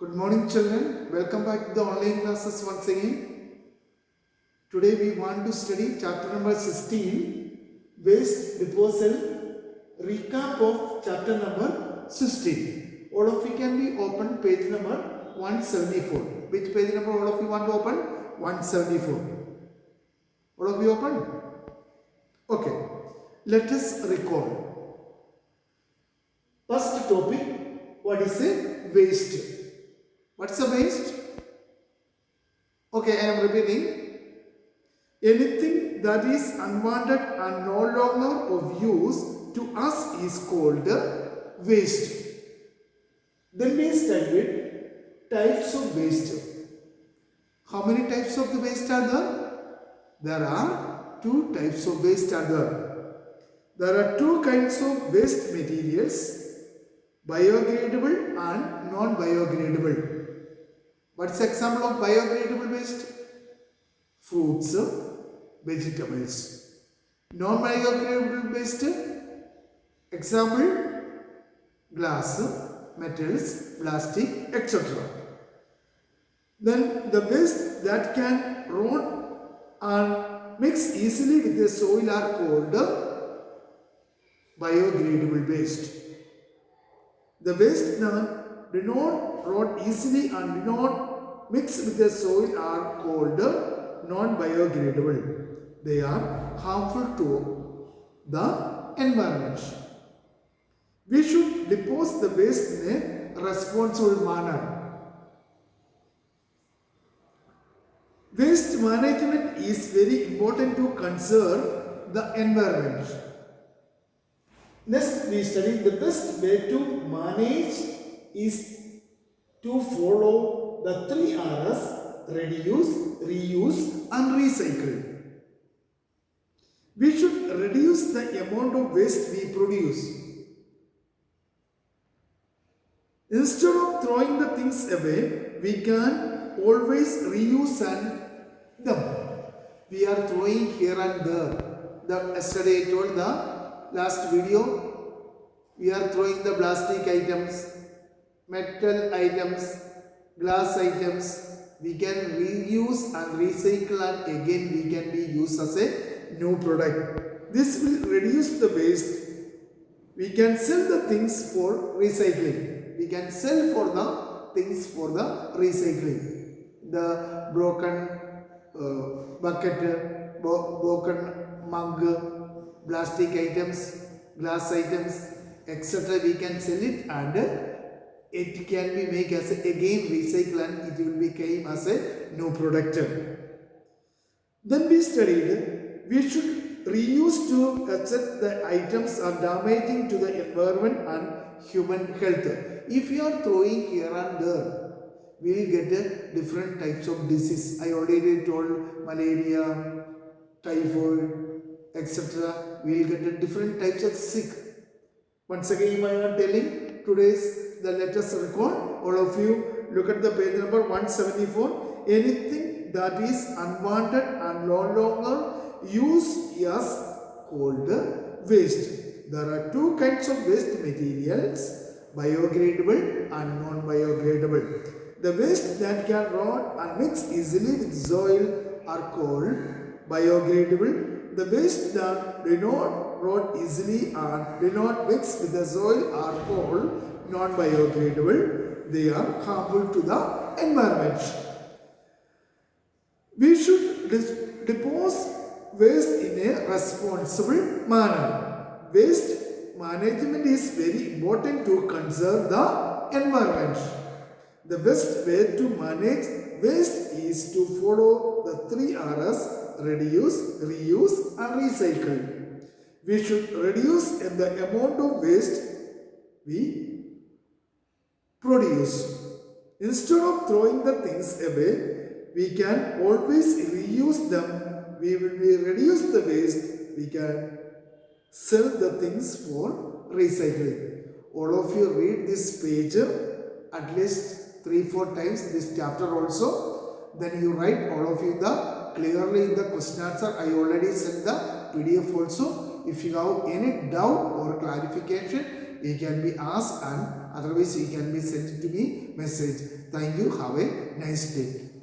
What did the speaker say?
Good morning, children. Welcome back to the online classes once again. Today we want to study chapter number 16, waste disposal. Recap of chapter number 16. All of you can be open page number 174. Which page number all of you want to open? 174. All of you open? Okay. Let us recall. First topic, what is a waste? What's a waste? Okay, I am repeating. Anything that is unwanted and no longer of use to us is called waste. Then we studied types of waste. How many types of the waste are there? There are two types of waste are there. There are two kinds of waste materials, biodegradable and non-biodegradable. What's the example of biodegradable waste? Fruits, vegetables. Non-biodegradable waste, example, glass, metals, plastic, etc. Then the waste that can rot and mix easily with the soil are called biodegradable waste. The waste that do not rot easily and do not mix with the soil are called non-biodegradable. They are harmful to the environment. We should dispose the waste in a responsible manner. Waste management is very important to conserve the environment. Next, we study the best way to manage is to follow the 3 R's: reduce, reuse and recycle. We should reduce the amount of waste we produce. Instead of throwing the things away, we can always reuse them. We are throwing here and there. Yesterday I told the last video, we are throwing the plastic items, metal items, glass items. We can reuse and recycle and again we can be used as a new product. This will reduce the waste. We can sell the things for recycling. We can sell for the things for the recycling. The broken bucket, broken mug, plastic items, glass items, etc. We can sell it and it can be made as again recycle and it will become as a new product. Then we studied we should reuse to accept the items are damaging to the environment and human health. If you are throwing here and there, we will get different types of disease. I already told malaria, typhoid, etc. We will get different types of sick. Once again I am telling today's the latest record. All of you look at the page number 174. Anything that is unwanted and no longer used is called waste. There are two kinds of waste materials, biodegradable and non-biodegradable. The waste that can rot and mix easily with soil are called biodegradable. The waste that do not rot easily and do not mix with the soil are called non-biodegradable. They are harmful to the environment. We should dispose waste in a responsible manner. Waste management is very important to conserve the environment. The best way to manage waste is to follow the 3 R's: reduce, reuse and recycle. We should reduce the amount of waste we produce. Instead of throwing the things away, we can always reuse them. We will reduce the waste. We can sell the things for recycling. All of you read this page at least 3-4 times, this chapter also. Then you write all of you the clearly in the question answer. I already sent the PDF also. if you have any doubt or clarification, you can be asked, and otherwise you can be sent to me message. Thank you. Have a nice day.